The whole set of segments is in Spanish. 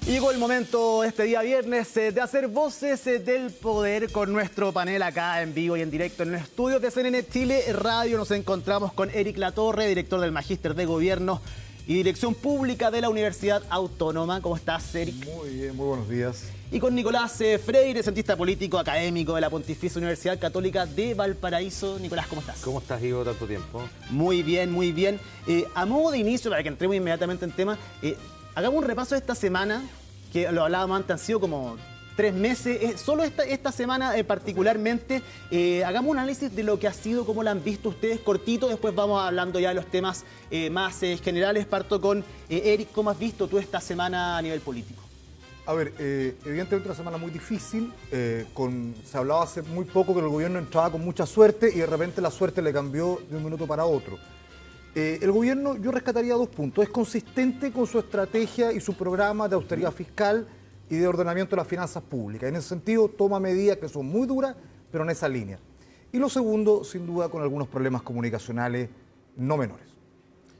Y llegó el momento este día viernes de hacer voces del poder con nuestro panel acá en vivo y en directo en los estudios de CNN Chile Radio. Nos encontramos con Eric Latorre, director del Magíster de Gobierno y Dirección Pública de la Universidad Autónoma. ¿Cómo estás, Eric? Muy bien, muy buenos días. Y con Nicolás Freire, cientista político académico de la Pontificia Universidad Católica de Valparaíso. Nicolás, ¿cómo estás? ¿Cómo estás, Ivo, tanto tiempo? Muy bien, muy bien. A modo de inicio, para que entremos inmediatamente en tema, hagamos un repaso de esta semana, que lo hablábamos antes, han sido como 3 meses. Solo esta semana particularmente, hagamos un análisis de lo que ha sido, cómo lo han visto ustedes, cortito. Después vamos hablando ya de los temas más generales. Parto con Eric, ¿cómo has visto tú esta semana a nivel político? A ver, evidentemente una semana muy difícil. Se hablaba hace muy poco que el gobierno entraba con mucha suerte y de repente la suerte le cambió de un minuto para otro. El gobierno, yo rescataría 2 puntos. Es consistente con su estrategia y su programa de austeridad fiscal y de ordenamiento de las finanzas públicas. En ese sentido, toma medidas que son muy duras, pero en esa línea. Y lo segundo, sin duda, con algunos problemas comunicacionales no menores.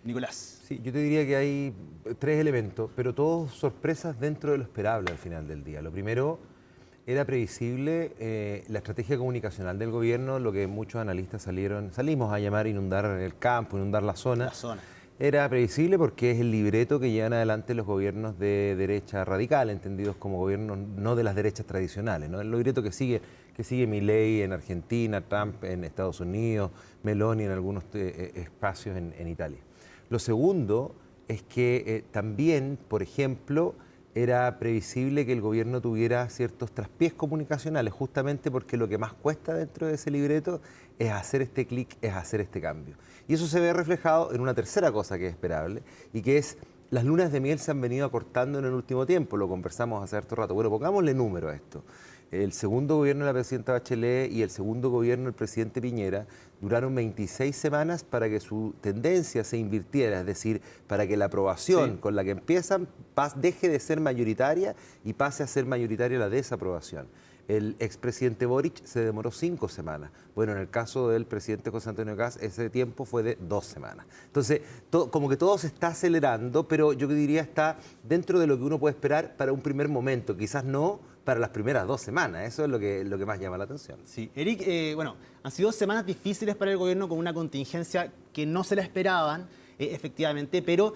Nicolás. Sí, yo te diría que hay 3 elementos, pero todos sorpresas dentro de lo esperable al final del día. Lo primero, era previsible la estrategia comunicacional del gobierno, lo que muchos analistas salimos a llamar inundar el campo, inundar la zona. Era previsible porque es el libreto que llevan adelante los gobiernos de derecha radical, entendidos como gobiernos no de las derechas tradicionales, ¿no? El libreto que sigue Milei en Argentina, Trump en Estados Unidos, Meloni en algunos espacios en Italia. Lo segundo es que también, por ejemplo, era previsible que el gobierno tuviera ciertos traspiés comunicacionales, justamente porque lo que más cuesta dentro de ese libreto es hacer este clic, es hacer este cambio. Y eso se ve reflejado en una tercera cosa que es esperable, y que es las lunas de miel se han venido acortando en el último tiempo, lo conversamos hace harto rato. Bueno, pongámosle número a esto. El segundo gobierno de la presidenta Bachelet y el segundo gobierno del presidente Piñera duraron 26 semanas para que su tendencia se invirtiera, es decir, para que la aprobación con la que empiezan deje de ser mayoritaria y pase a ser mayoritaria la desaprobación. El expresidente Boric se demoró 5 semanas. Bueno, en el caso del presidente José Antonio Kast, ese tiempo fue de 2 semanas. Entonces, como que todo se está acelerando, pero yo diría está dentro de lo que uno puede esperar para un primer momento, quizás no para las primeras 2 semanas. Eso es lo que más llama la atención. Sí, Eric, bueno, han sido semanas difíciles para el gobierno con una contingencia que no se la esperaban, efectivamente, pero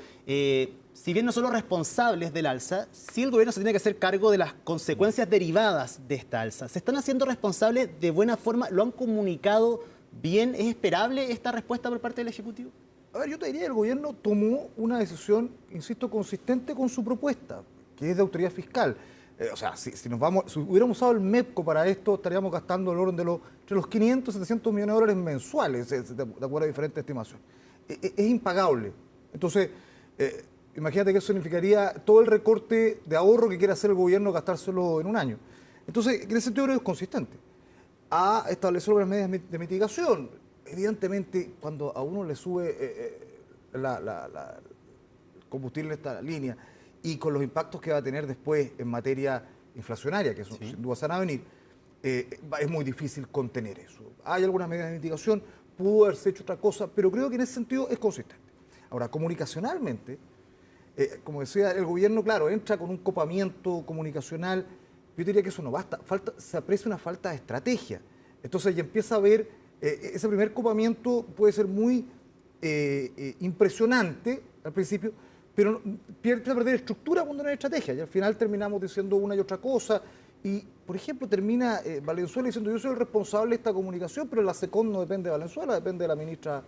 si bien no son los responsables del alza, sí el gobierno se tiene que hacer cargo de las consecuencias derivadas de esta alza. ¿Se están haciendo responsables de buena forma? ¿Lo han comunicado bien? ¿Es esperable esta respuesta por parte del Ejecutivo? A ver, yo te diría que el gobierno tomó una decisión, insisto, consistente con su propuesta, que es de autoridad fiscal. O sea, si hubiéramos usado el MEPCO para esto, estaríamos gastando el orden de entre los 500 y 700 millones de dólares mensuales, de acuerdo a diferentes estimaciones. Es impagable. Entonces, imagínate que eso significaría todo el recorte de ahorro que quiere hacer el gobierno, gastárselo en un año. Entonces, en ese sentido es consistente. Ha establecido las medidas de mitigación. Evidentemente, cuando a uno le sube el combustible en esta línea, y con los impactos que va a tener después en materia inflacionaria, que sin duda se van a venir, es muy difícil contener eso. Hay algunas medidas de mitigación, pudo haberse hecho otra cosa, pero creo que en ese sentido es consistente. Ahora, comunicacionalmente, como decía, el gobierno, claro, entra con un copamiento comunicacional. Yo diría que eso no basta, se aprecia una falta de estrategia. Entonces ya empieza a ver, ese primer copamiento puede ser muy impresionante al principio, pero pierde a perder estructura cuando no hay estrategia, y al final terminamos diciendo una y otra cosa. Y, por ejemplo, termina Valenzuela diciendo: yo soy el responsable de esta comunicación, pero la SECON no depende de Valenzuela, depende de la ministra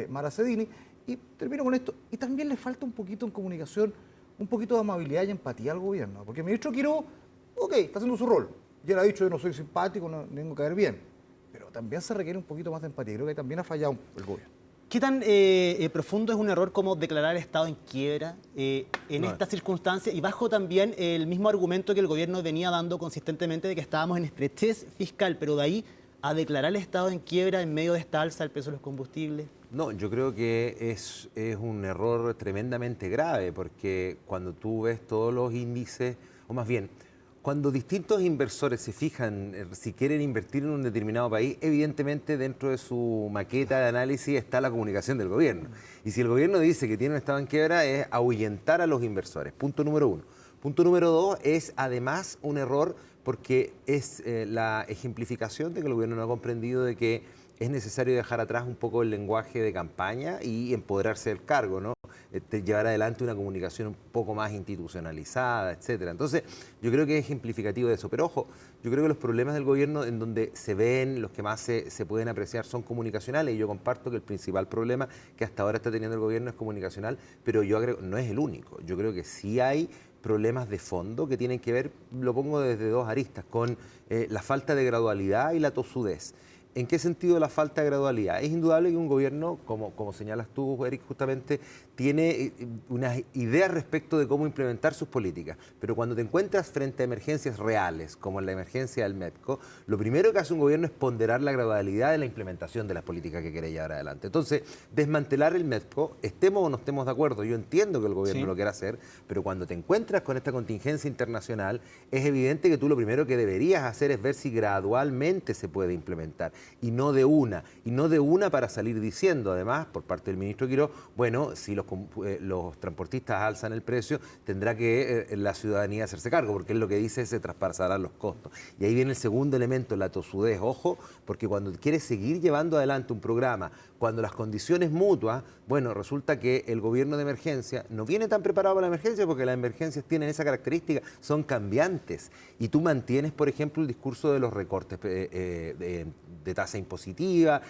Mara Cedini. Y termino con esto. Y también le falta un poquito en comunicación, un poquito de amabilidad y empatía al gobierno, porque el ministro Quiró, está haciendo su rol. Ya le ha dicho: yo no soy simpático, no tengo que caer bien. Pero también se requiere un poquito más de empatía. Creo que también ha fallado el gobierno. ¿Qué tan profundo es un error como declarar Estado en quiebra en estas circunstancias y bajo también el mismo argumento que el gobierno venía dando consistentemente de que estábamos en estrechez fiscal, pero de ahí a declarar el Estado en quiebra en medio de esta alza del precio de los combustibles? No, yo creo que es un error tremendamente grave, porque cuando tú ves todos los índices, o más bien, cuando distintos inversores se fijan si quieren invertir en un determinado país, evidentemente dentro de su maqueta de análisis está la comunicación del gobierno. Y si el gobierno dice que tiene un estado en quiebra, es ahuyentar a los inversores. Punto número 1. Punto número 2 es además un error porque es la ejemplificación de que el gobierno no ha comprendido de que es necesario dejar atrás un poco el lenguaje de campaña y empoderarse del cargo, ¿no? Llevar adelante una comunicación un poco más institucionalizada, etcétera. Entonces, yo creo que es ejemplificativo de eso. Pero ojo, yo creo que los problemas del gobierno en donde se ven, los que más se pueden apreciar son comunicacionales, y yo comparto que el principal problema que hasta ahora está teniendo el gobierno es comunicacional, pero yo agrego, no es el único. Yo creo que sí hay problemas de fondo que tienen que ver, lo pongo desde dos aristas, con la falta de gradualidad y la tosudez. ¿En qué sentido la falta de gradualidad? Es indudable que un gobierno, como señalas tú, Eric, justamente tiene unas ideas respecto de cómo implementar sus políticas, pero cuando te encuentras frente a emergencias reales, como en la emergencia del MEPCO, lo primero que hace un gobierno es ponderar la gradualidad de la implementación de las políticas que quiere llevar adelante. Entonces, desmantelar el MEPCO, estemos o no estemos de acuerdo, yo entiendo que el gobierno lo quiera hacer, pero cuando te encuentras con esta contingencia internacional, es evidente que tú lo primero que deberías hacer es ver si gradualmente se puede implementar, y no de una para salir diciendo, además, por parte del ministro Quirós, bueno, si los transportistas alzan el precio, tendrá que la ciudadanía hacerse cargo, porque él lo que dice es se traspasarán los costos. Y ahí viene el segundo elemento, la tosudez. Ojo, porque cuando quieres seguir llevando adelante un programa, cuando las condiciones mutuas, bueno, resulta que el gobierno de emergencia no viene tan preparado para la emergencia, porque las emergencias tienen esa característica, son cambiantes. Y tú mantienes, por ejemplo, el discurso de los recortes de tasa impositiva,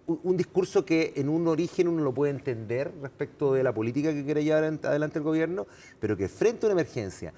un discurso que en un origen uno lo puede entender respecto de la política que quiere llevar adelante el gobierno, pero que frente a una emergencia,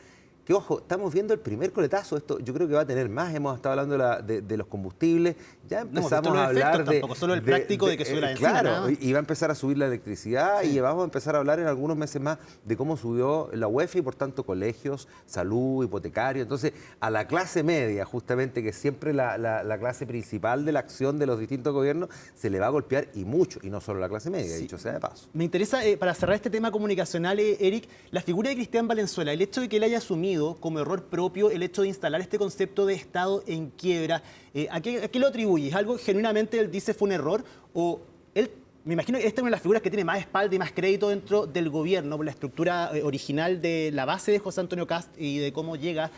que ojo, estamos viendo el primer coletazo, esto yo creo que va a tener más, hemos estado hablando de los combustibles, ya empezamos a hablar tampoco, solo el práctico de que sube la benzina. Claro, y va a empezar a subir la electricidad, y vamos a empezar a hablar en algunos meses más de cómo subió la UEF y por tanto colegios, salud, hipotecario. Entonces, a la clase media, justamente, que es siempre la clase principal de la acción de los distintos gobiernos, se le va a golpear y mucho, y no solo la clase media, dicho sea de paso. Me interesa, para cerrar este tema comunicacional, Eric, la figura de Cristian Valenzuela, el hecho de que él haya asumido como error propio el hecho de instalar este concepto de Estado en quiebra. ¿A qué lo atribuyes? ¿Algo genuinamente él dice fue un error? ¿O él, me imagino que esta es una de las figuras que tiene más espalda y más crédito dentro del gobierno, por la estructura original de la base de José Antonio Kast y de cómo llega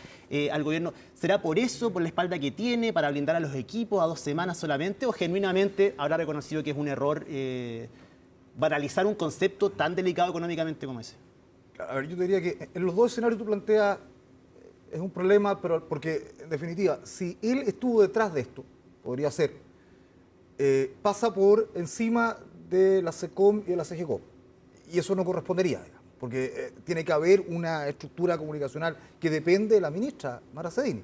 al gobierno? ¿Será por eso, por la espalda que tiene, para blindar a los equipos a 2 semanas solamente? ¿O genuinamente habrá reconocido que es un error banalizar un concepto tan delicado económicamente como ese? A ver, yo te diría que en los dos escenarios tú planteas es un problema, pero porque, en definitiva, si él estuvo detrás de esto, podría ser, pasa por encima de la SECOM y de la CGCOP. Y eso no correspondería, digamos, porque tiene que haber una estructura comunicacional que depende de la ministra Mara Cedini.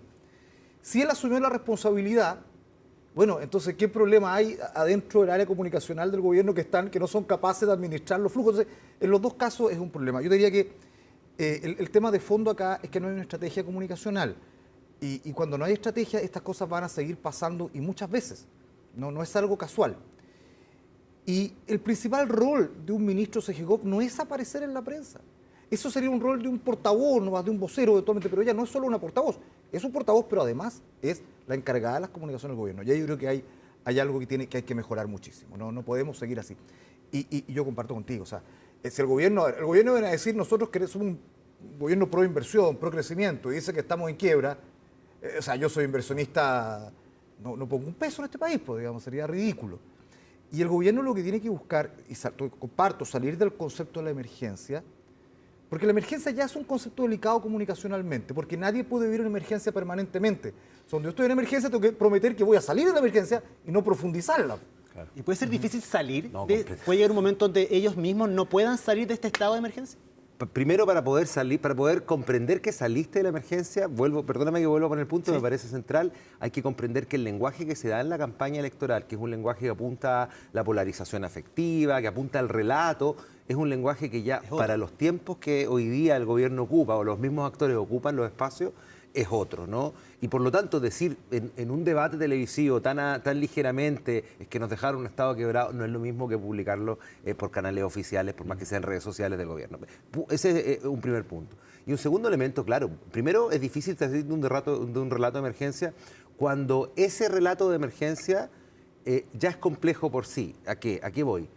Si él asumió la responsabilidad, bueno, entonces, ¿qué problema hay adentro del área comunicacional del gobierno que no son capaces de administrar los flujos? Entonces, en los dos casos es un problema. Yo diría que el tema de fondo acá es que no hay una estrategia comunicacional. Y cuando no hay estrategia, estas cosas van a seguir pasando y muchas veces. No es algo casual. Y el principal rol de un ministro CGCOP no es aparecer en la prensa. Eso sería un rol de un portavoz, no más de un vocero eventualmente, pero ella no es solo una portavoz, es un portavoz, pero además es la encargada de las comunicaciones del gobierno. Y ahí yo creo que hay algo que hay que mejorar muchísimo. No podemos seguir así. Y yo comparto contigo, o sea, si el gobierno viene a decir nosotros que somos un gobierno pro inversión, pro crecimiento, y dice que estamos en quiebra, o sea, yo soy inversionista, no pongo un peso en este país, pues, digamos, sería ridículo. Y el gobierno lo que tiene que buscar, y comparto, salir del concepto de la emergencia, porque la emergencia ya es un concepto delicado comunicacionalmente, porque nadie puede vivir una emergencia permanentemente. O sea, donde yo estoy en emergencia tengo que prometer que voy a salir de la emergencia y no profundizarla. Claro. ¿Y puede ser difícil salir? ¿Puede llegar un momento donde ellos mismos no puedan salir de este estado de emergencia? Primero, para poder salir, para poder comprender que saliste de la emergencia, perdóname que vuelvo a poner el punto, sí. Me parece central, hay que comprender que el lenguaje que se da en la campaña electoral, que es un lenguaje que apunta a la polarización afectiva, que apunta al relato, es un lenguaje que ya para los tiempos que hoy día el gobierno ocupa o los mismos actores ocupan los espacios, es otro, ¿no? Y por lo tanto decir en un debate televisivo tan ligeramente es que nos dejaron un estado quebrado, no es lo mismo que publicarlo por canales oficiales, por más que sean redes sociales del gobierno. Ese es un primer punto. Y un segundo elemento, claro, primero es difícil salir de un relato de emergencia cuando ese relato de emergencia ya es complejo por sí. ¿A qué voy?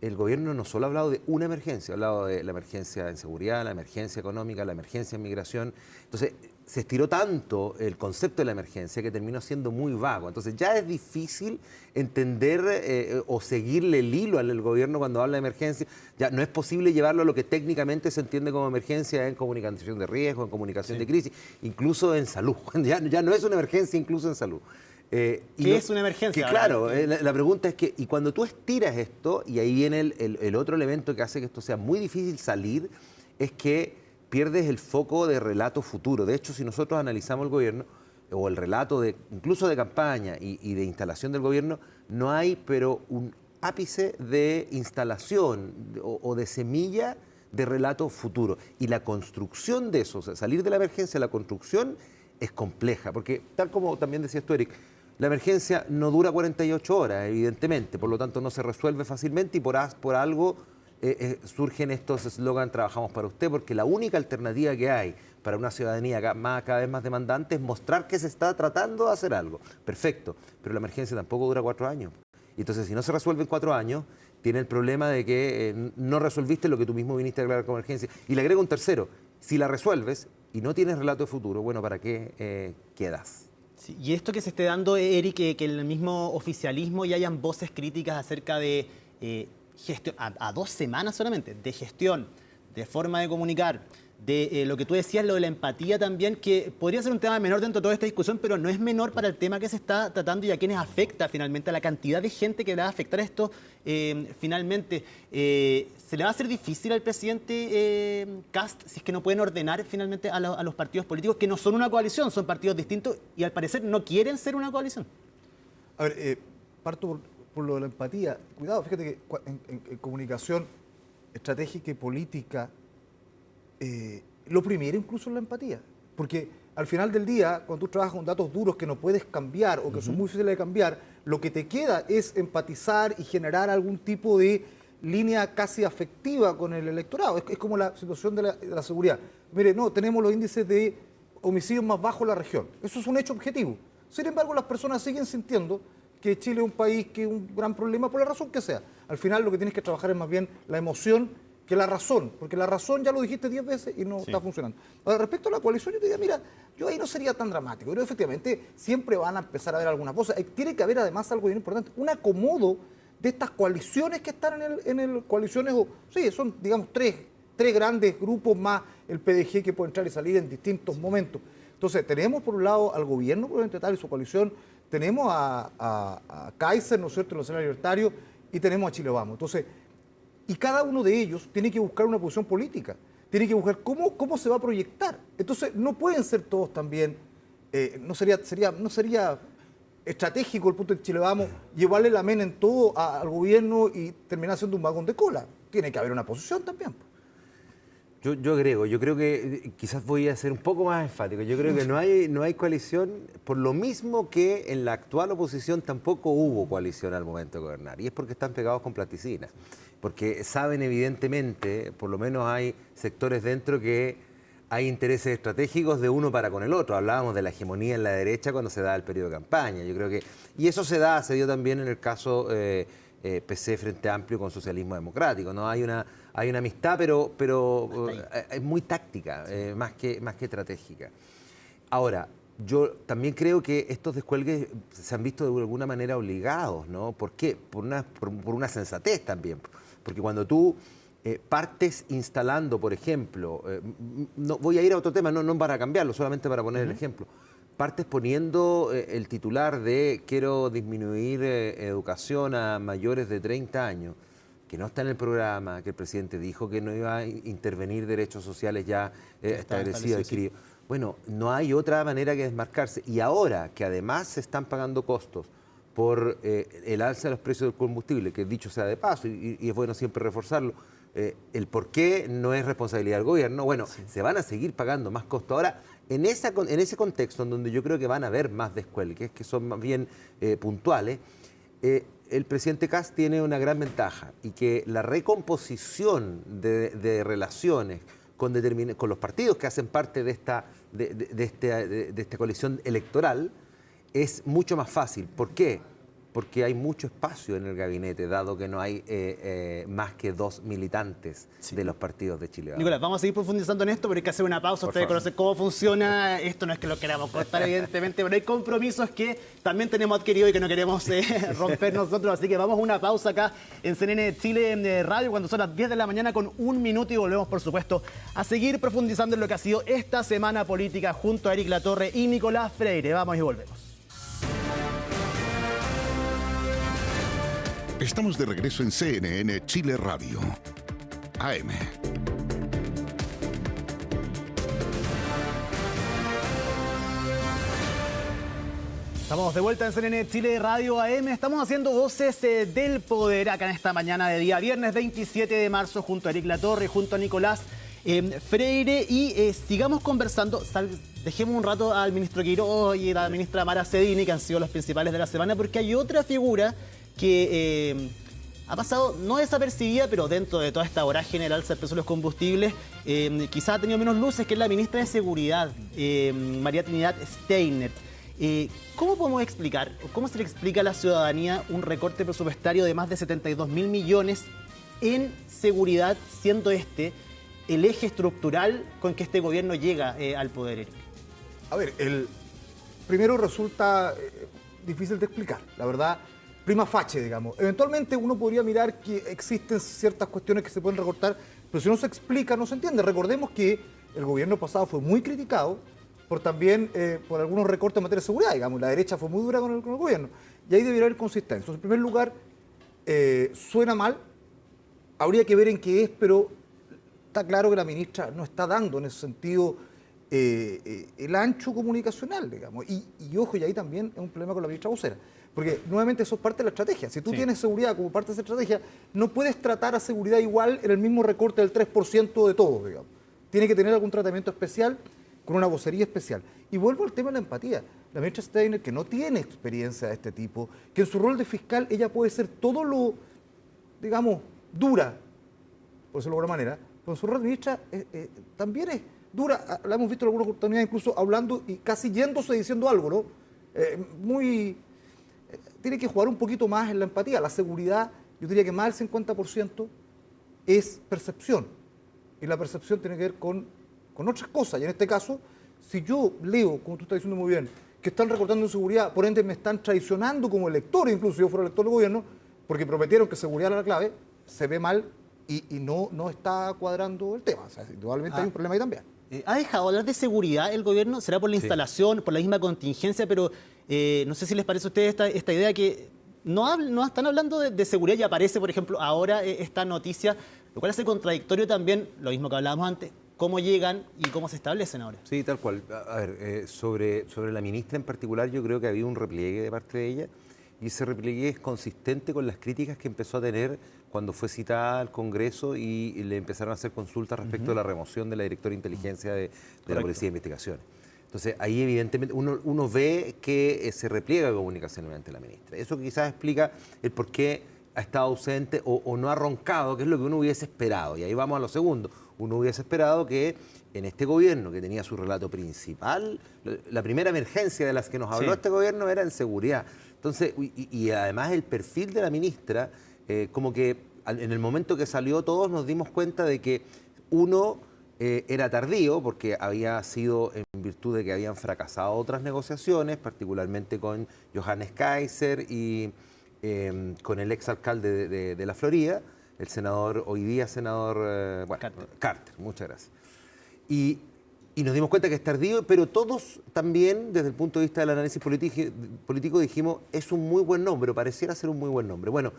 el gobierno no solo ha hablado de una emergencia, ha hablado de la emergencia en seguridad, la emergencia económica, la emergencia en migración. Entonces, se estiró tanto el concepto de la emergencia que terminó siendo muy vago. Entonces, ya es difícil entender o seguirle el hilo al gobierno cuando habla de emergencia. Ya no es posible llevarlo a lo que técnicamente se entiende como emergencia en comunicación de riesgo, en comunicación de crisis, incluso en salud. Ya no es una emergencia incluso en salud. ¿Qué es una emergencia? Claro, la pregunta es que, y cuando tú estiras esto, y ahí viene el otro elemento que hace que esto sea muy difícil salir, es que pierdes el foco de relato futuro. De hecho, si nosotros analizamos el gobierno, o el relato incluso de campaña y de instalación del gobierno, no hay pero un ápice de instalación o de semilla de relato futuro. Y la construcción de eso, o sea, salir de la emergencia, la construcción es compleja, porque tal como también decías tú, Eric, la emergencia no dura 48 horas, evidentemente, por lo tanto no se resuelve fácilmente y por algo surgen estos eslogans "trabajamos para usted", porque la única alternativa que hay para una ciudadanía cada vez más demandante es mostrar que se está tratando de hacer algo. Perfecto, pero la emergencia tampoco dura 4 años. Y entonces, si no se resuelve en 4 años, tiene el problema de que no resolviste lo que tú mismo viniste a declarar como emergencia. Y le agrego un tercero: si la resuelves y no tienes relato de futuro, bueno, ¿para qué quedas? Sí, y esto que se esté dando, Eric, que el mismo oficialismo y hayan voces críticas acerca de gestión, a 2 semanas solamente, de gestión, de forma de comunicar, de lo que tú decías, lo de la empatía también, que podría ser un tema menor dentro de toda esta discusión, pero no es menor para el tema que se está tratando y a quienes afecta finalmente, a la cantidad de gente que le va a afectar esto finalmente. ¿Se le va a hacer difícil al presidente Kast si es que no pueden ordenar finalmente a los partidos políticos, que no son una coalición, son partidos distintos y al parecer no quieren ser una coalición? A ver, parto por lo de la empatía. Cuidado, fíjate que en comunicación estratégica y política, lo primero incluso es la empatía. Porque al final del día, cuando tú trabajas con datos duros que no puedes cambiar o que son muy difíciles de cambiar, lo que te queda es empatizar y generar algún tipo de línea casi afectiva con el electorado. Es como la situación de la seguridad. Mire, no, tenemos los índices de homicidios más bajos en la región. Eso es un hecho objetivo. Sin embargo, las personas siguen sintiendo que Chile es un país que es un gran problema por la razón que sea. Al final lo que tienes que trabajar es más bien la emoción que la razón, porque la razón ya lo dijiste 10 veces y no está funcionando. Ahora, respecto a la coalición, yo te diría, mira, yo ahí no sería tan dramático. Pero efectivamente siempre van a empezar a haber algunas cosas. Tiene que haber además algo bien importante, un acomodo de estas coaliciones que están coaliciones, sí, son digamos tres grandes grupos más el PDG que puede entrar y salir en distintos momentos. Entonces, tenemos por un lado al gobierno probablemente tal y su coalición, tenemos a Kaiser, ¿no es cierto?, en los escenarios libertarios, y tenemos a Chile Vamos. Entonces, y cada uno de ellos tiene que buscar una posición política, tiene que buscar cómo se va a proyectar. Entonces, no pueden ser todos también, no sería estratégico el punto de Chile Vamos llevarle la mena en todo al gobierno y terminar siendo un vagón de cola. Tiene que haber una posición también. Yo agrego, yo creo que quizás voy a ser un poco más enfático. Yo creo que no hay coalición, por lo mismo que en la actual oposición tampoco hubo coalición al momento de gobernar. Y es porque están pegados con plasticina. Porque saben evidentemente, por lo menos hay sectores dentro que hay intereses estratégicos de uno para con el otro. Hablábamos de la hegemonía en la derecha cuando se da el periodo de campaña. Yo creo que, y eso se dio también en el caso PC Frente Amplio con socialismo democrático, ¿no? Hay una amistad, pero es muy táctica, más que estratégica. Ahora, yo también creo que estos descuelgues se han visto de alguna manera obligados, ¿no? ¿Por qué? Por una sensatez también. Porque cuando tú partes instalando, por ejemplo, no, voy a ir a otro tema, no para cambiarlo, solamente para poner el ejemplo. Partes poniendo el titular de quiero disminuir educación a mayores de 30 años, que no está en el programa, que el presidente dijo que no iba a intervenir derechos sociales ya establecidos, adquiridos. Bueno, no hay otra manera que desmarcarse. Y ahora que además se están pagando costos por el alza de los precios del combustible, que dicho sea de paso, y es bueno siempre reforzarlo, el por qué no es responsabilidad del gobierno. Bueno, se van a seguir pagando más costos. Ahora, en ese contexto en donde yo creo que van a haber más descuelgues, que son más bien puntuales, el presidente Kast tiene una gran ventaja, y que la recomposición de relaciones con los partidos que hacen parte de esta coalición electoral es mucho más fácil. ¿Por qué? porque hay mucho espacio en el gabinete, dado que no hay más que 2 militantes de los partidos de Chile Vamos. Nicolás, vamos a seguir profundizando en esto, pero hay que hacer una pausa. Ustedes conocen cómo funciona. Esto no es que lo queramos cortar, evidentemente, pero hay compromisos que también tenemos adquiridos y que no queremos romper nosotros. Así que vamos a una pausa acá en CNN Chile en Radio, cuando son las 10 de la mañana con 1 minuto, y volvemos, por supuesto, a seguir profundizando en lo que ha sido esta semana política junto a Eric Latorre y Nicolás Freire. Vamos y volvemos. Estamos de regreso en CNN Chile Radio, AM. Estamos de vuelta en CNN Chile Radio AM. Estamos haciendo Voces del Poder acá en esta mañana de día viernes 27 de marzo junto a Eric Latorre, junto a Nicolás Freire, y sigamos conversando. Dejemos un rato al ministro Quiroga y a la ministra Mara Cedini, que han sido los principales de la semana, porque hay otra figura que ha pasado no desapercibida, pero dentro de toda esta vorágine del alza del precio de los combustibles, quizás ha tenido menos luces, que es la ministra de Seguridad, María Trinidad Steiner. ¿Cómo podemos explicar, o cómo se le explica a la ciudadanía un recorte presupuestario de más de 72.000 millones en seguridad, siendo este el eje estructural con que este gobierno llega al poder, Eric? A ver, primero resulta difícil de explicar, la verdad. Prima facie, digamos. Eventualmente uno podría mirar que existen ciertas cuestiones que se pueden recortar, pero si no se explica, no se entiende. Recordemos que el gobierno pasado fue muy criticado por también por algunos recortes en materia de seguridad, digamos. La derecha fue muy dura con el gobierno. Y ahí debería haber consistencia. Entonces, en primer lugar, suena mal, habría que ver en qué es, pero está claro que la ministra no está dando en ese sentido el ancho comunicacional, digamos. Y ojo, y ahí también es un problema con la ministra vocera. Porque nuevamente eso es parte de la estrategia. Si tú tienes seguridad como parte de esa estrategia, no puedes tratar a seguridad igual en el mismo recorte del 3% de todo, digamos. Tiene que tener algún tratamiento especial, con una vocería especial. Y vuelvo al tema de la empatía. La ministra Steiner, que no tiene experiencia de este tipo, que en su rol de fiscal ella puede ser todo lo, digamos, dura, por decirlo de alguna manera, pero en su rol de ministra también es dura. La hemos visto en algunas oportunidades incluso hablando y casi yéndose diciendo algo, ¿no? Tiene que jugar un poquito más en la empatía. La seguridad, yo diría que más del 50% es percepción. Y la percepción tiene que ver con otras cosas. Y en este caso, si yo leo, como tú estás diciendo muy bien, que están recortando en seguridad, por ende me están traicionando como elector, incluso si yo fuera elector del gobierno, porque prometieron que seguridad era la clave, se ve mal y no está cuadrando el tema. O sea, indudablemente hay un problema ahí también. ¿Ha dejado hablar de seguridad el gobierno? ¿Será por la instalación, por la misma contingencia? Pero no sé si les parece a ustedes esta idea que no están hablando de seguridad y aparece, por ejemplo, ahora esta noticia, lo cual hace contradictorio también, lo mismo que hablábamos antes, cómo llegan y cómo se establecen ahora. Sí, tal cual. A ver, sobre la ministra en particular, yo creo que ha habido un repliegue de parte de ella, y ese repliegue es consistente con las críticas que empezó a tener cuando fue citada al Congreso y le empezaron a hacer consultas respecto a la remoción de la directora de inteligencia de la Policía de Investigaciones. Entonces, ahí evidentemente uno ve que se repliega comunicacionalmente la ministra. Eso quizás explica el por qué ha estado ausente o no ha roncado, que es lo que uno hubiese esperado. Y ahí vamos a lo segundo. Uno hubiese esperado que en este gobierno, que tenía su relato principal, la primera emergencia de las que nos habló este gobierno era en seguridad. Entonces, y además el perfil de la ministra, como que en el momento que salió todos nos dimos cuenta de que uno era tardío, porque había sido en virtud de que habían fracasado otras negociaciones, particularmente con Johannes Kaiser y con el exalcalde de la Florida, el senador, hoy día senador Carter, muchas gracias. Y nos dimos cuenta que es tardío, pero todos también, desde el punto de vista del análisis político, dijimos, es un muy buen nombre, pareciera ser un muy buen nombre. Bueno,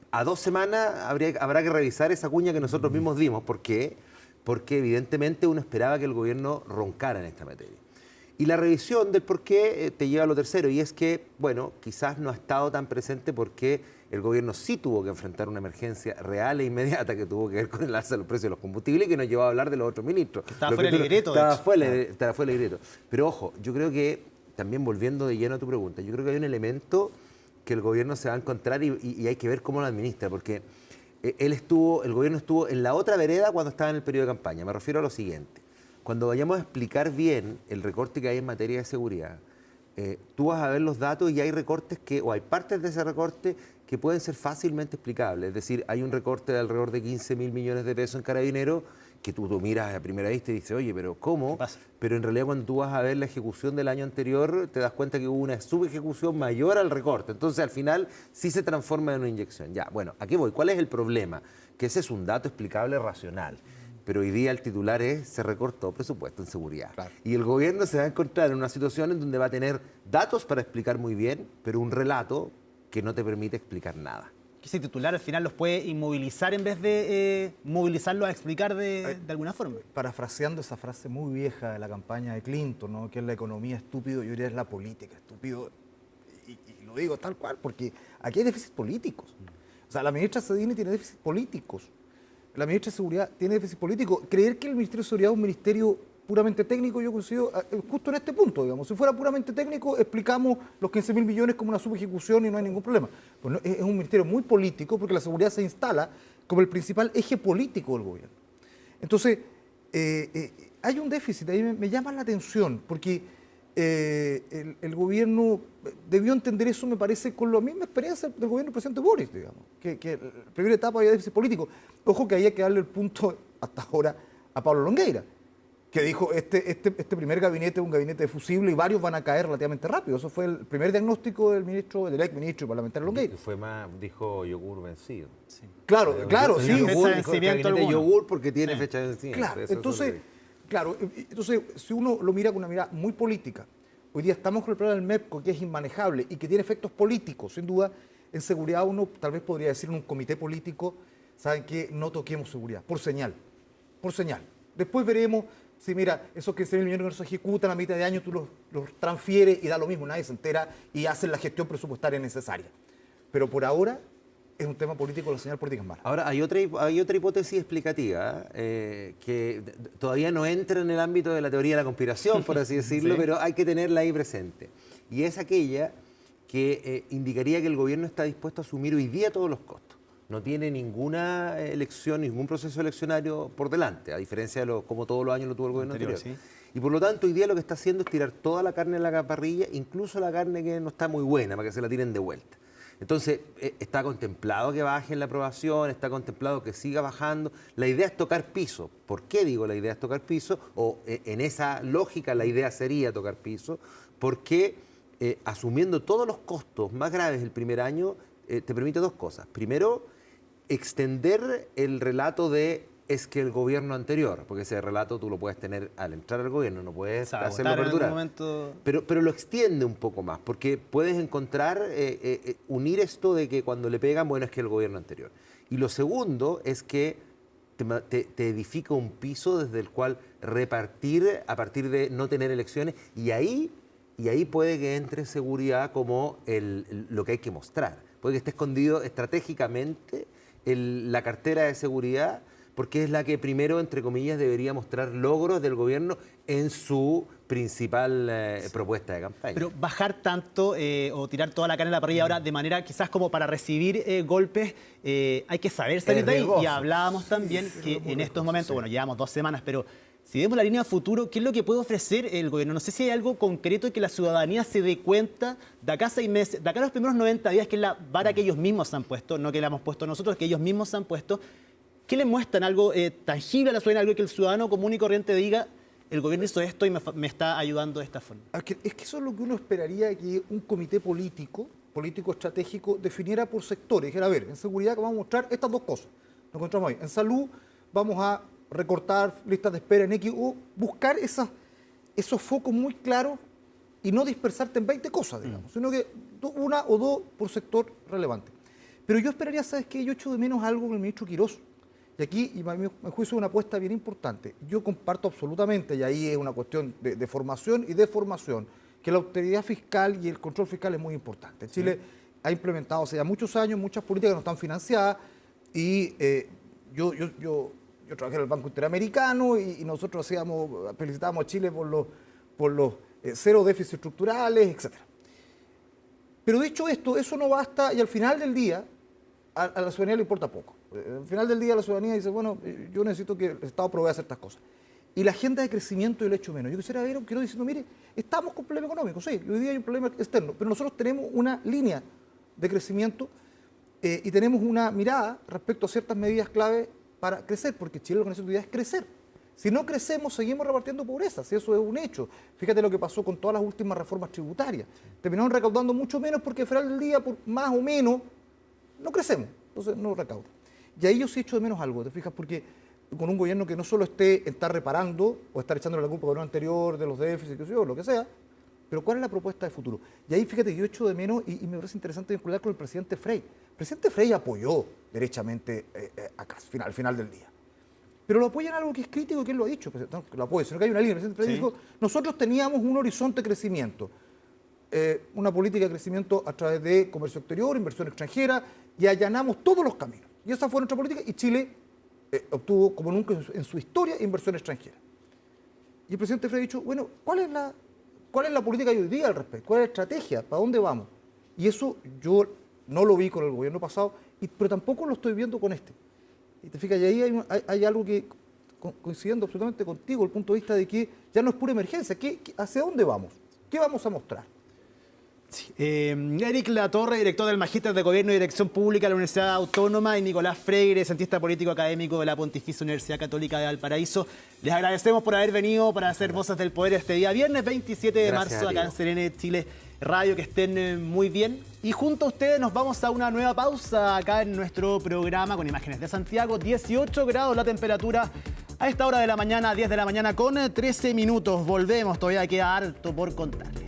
a 2 semanas habrá que revisar esa cuña que nosotros mismos dimos. ¿Por qué? Porque evidentemente uno esperaba que el gobierno roncara en esta materia. Y la revisión del por qué te lleva a lo tercero, y es que, bueno, quizás no ha estado tan presente porque el gobierno sí tuvo que enfrentar una emergencia real e inmediata que tuvo que ver con el alza de los precios de los combustibles y que nos llevó a hablar de los otros ministros. Estaba fuera del libreto. Estaba fuera del libreto. Pero ojo, yo creo que, también volviendo de lleno a tu pregunta, yo creo que hay un elemento que el gobierno se va a encontrar y hay que ver cómo lo administra, porque el gobierno estuvo en la otra vereda cuando estaba en el periodo de campaña. Me refiero a lo siguiente. Cuando vayamos a explicar bien el recorte que hay en materia de seguridad, tú vas a ver los datos y hay recortes o hay partes de ese recorte que pueden ser fácilmente explicables. Es decir, hay un recorte de alrededor de 15.000 millones de pesos en Carabineros que tú miras a primera vista y dices, oye, pero ¿cómo? Pero en realidad cuando tú vas a ver la ejecución del año anterior, te das cuenta que hubo una subejecución mayor al recorte. Entonces, al final, sí se transforma en una inyección. Ya, bueno, ¿a qué voy? ¿Cuál es el problema? Que ese es un dato explicable racional. Pero hoy día el titular se recortó presupuesto en seguridad. Claro. Y el gobierno se va a encontrar en una situación en donde va a tener datos para explicar muy bien, pero un relato que no te permite explicar nada. Ese titular al final los puede inmovilizar en vez de movilizarlos a explicar de alguna forma. Parafraseando esa frase muy vieja de la campaña de Clinton, ¿no? Que es la economía estúpido, yo diría es la política estúpido. Y lo digo tal cual, porque aquí hay déficits políticos. O sea, la ministra Cedini tiene déficits políticos. La ministra de Seguridad tiene déficit político. Creer que el Ministerio de Seguridad es un ministerio puramente técnico, yo coincido justo en este punto, digamos. Si fuera puramente técnico, explicamos los 15.000 millones como una subejecución y no hay ningún problema. Pues no, es un ministerio muy político porque la seguridad se instala como el principal eje político del gobierno. Entonces, hay un déficit, ahí me llama la atención, porque el gobierno debió entender eso, me parece, con la misma experiencia del gobierno del presidente Boris, digamos, que en la primera etapa había déficit político. Ojo que había que darle el punto hasta ahora a Pablo Longueira, que dijo, este primer gabinete es un gabinete de fusible y varios van a caer relativamente rápido. Eso fue el primer diagnóstico del ex ministro y parlamentario Longueira. Fue más, dijo yogur vencido. Sí. Claro, sí. Gabinete yogur porque tiene fecha de vencimiento. Claro, entonces, si uno lo mira con una mirada muy política, hoy día estamos con el problema del MEPCO, que es inmanejable y que tiene efectos políticos, sin duda, en seguridad uno tal vez podría decir en un comité político, ¿saben qué? No toquemos seguridad, por señal. Después veremos. Sí, mira, esos 15.000 millones que no se ejecutan a mitad de año, tú los transfieres y da lo mismo, nadie se entera y hacen la gestión presupuestaria necesaria. Pero por ahora es un tema político, la señal política es mala. Ahora, hay otra hipótesis explicativa que todavía no entra en el ámbito de la teoría de la conspiración, por así decirlo, sí. Pero hay que tenerla ahí presente. Y es aquella que indicaría que el gobierno está dispuesto a asumir hoy día todos los costos. No tiene ninguna elección, ningún proceso eleccionario por delante, a diferencia de como todos los años lo tuvo el gobierno anterior. Sí. Y por lo tanto, hoy día lo que está haciendo es tirar toda la carne en la parrilla, incluso la carne que no está muy buena, para que se la tiren de vuelta. Entonces, está contemplado que baje en la aprobación, está contemplado que siga bajando. La idea es tocar piso. ¿Por qué digo la idea es tocar piso? O en esa lógica la idea sería tocar piso, porque asumiendo todos los costos más graves el primer año, te permite dos cosas. Primero, extender el relato de es que el gobierno anterior, porque ese relato tú lo puedes tener al entrar al gobierno, no puedes hacerlo perdurar. Pero lo extiende un poco más, porque puedes encontrar, unir esto de que cuando le pegan, bueno, es que el gobierno anterior. Y lo segundo es que te edifica un piso desde el cual repartir a partir de no tener elecciones, y ahí puede que entre seguridad como lo que hay que mostrar. Puede que esté escondido estratégicamente la cartera de seguridad, porque es la que primero, entre comillas, debería mostrar logros del gobierno en su principal propuesta de campaña. Pero bajar tanto o tirar toda la carne en la parrilla ahora de manera quizás como para recibir golpes, hay que saber salir de ahí. Y hablábamos también que en estos momentos, bueno, llevamos 2 semanas, pero si vemos la línea de futuro, ¿qué es lo que puede ofrecer el gobierno? No sé si hay algo concreto que la ciudadanía se dé cuenta de acá 6 meses, de acá los primeros 90 días, que es la vara que ellos mismos han puesto, no que la hemos puesto nosotros, que ellos mismos han puesto. ¿Qué les muestran? Algo tangible a la ciudadanía, algo que el ciudadano común y corriente diga, el gobierno hizo esto y me está ayudando de esta forma. Es que eso es lo que uno esperaría que un comité político estratégico, definiera por sectores. Dijera, a ver, en seguridad vamos a mostrar estas 2 cosas. Nos encontramos ahí. En salud vamos a recortar listas de espera en X, o buscar esos focos muy claros y no dispersarte en 20 cosas, digamos, sino que 1 o 2 por sector relevante. Pero yo esperaría, ¿sabes qué? Yo echo de menos algo con el ministro Quirós. Y aquí, y a mi juicio, es una apuesta bien importante. Yo comparto absolutamente, y ahí es una cuestión de formación y de formación, que la austeridad fiscal y el control fiscal es muy importante. Chile ha implementado hace ya muchos años muchas políticas que no están financiadas, y yo trabajé en el Banco Interamericano y nosotros felicitábamos a Chile por los 0 déficits estructurales, etc. Pero dicho esto, eso no basta, y al final del día a la ciudadanía le importa poco. Al final del día la ciudadanía dice, bueno, yo necesito que el Estado provea ciertas cosas. y la agenda de crecimiento y el hecho menos. Yo quisiera ver, quiero diciendo, mire, estamos con problema económico, sí, hoy día hay un problema externo, pero nosotros tenemos una línea de crecimiento y tenemos una mirada respecto a ciertas medidas clave para crecer, porque Chile lo que necesita es crecer. Si no crecemos, seguimos repartiendo pobreza, si eso es un hecho. Fíjate lo que pasó con todas las últimas reformas tributarias. Terminaron recaudando mucho menos porque al final del día, por más o menos, no crecemos, entonces no recaudan. Y ahí yo sí echo de menos algo, ¿te fijas? Porque con un gobierno que no solo está reparando o estar echándole la culpa al gobierno anterior de los déficits, que sé yo, lo que sea, pero ¿cuál es la propuesta de futuro? Y ahí fíjate que yo echo de menos y me parece interesante vincular con el presidente Frey. El presidente Frey apoyó derechamente al final del día. Pero lo apoya en algo que es crítico, que él lo ha dicho, no, lo apoya, sino que hay una línea. El presidente Frey dijo, nosotros teníamos un horizonte de crecimiento, una política de crecimiento a través de comercio exterior, inversión extranjera, y allanamos todos los caminos. Y esa fue nuestra política, y Chile obtuvo, como nunca en su historia, inversión extranjera. Y el presidente Frey ha dicho, bueno, ¿cuál es la política de hoy día al respecto? ¿Cuál es la estrategia? ¿Para dónde vamos? Y eso yo no lo vi con el gobierno pasado, pero tampoco lo estoy viendo con este. Y te fijas, y ahí hay algo que, coincidiendo absolutamente contigo, el punto de vista de que ya no es pura emergencia. ¿Hacia dónde vamos? ¿Qué vamos a mostrar? Sí. Eric Latorre, director del Magíster de Gobierno y Dirección Pública de la Universidad Autónoma, y Nicolás Freire, cientista político académico de la Pontificia Universidad Católica de Valparaíso. Les agradecemos por haber venido para hacer Voces del Poder este día, viernes 27 de marzo, acá en CNN Chile Radio. Que estén muy bien. Y junto a ustedes nos vamos a una nueva pausa acá en nuestro programa con imágenes de Santiago. 18 grados la temperatura a esta hora de la mañana, 10 de la mañana con 13 minutos. Volvemos, todavía queda harto por contar.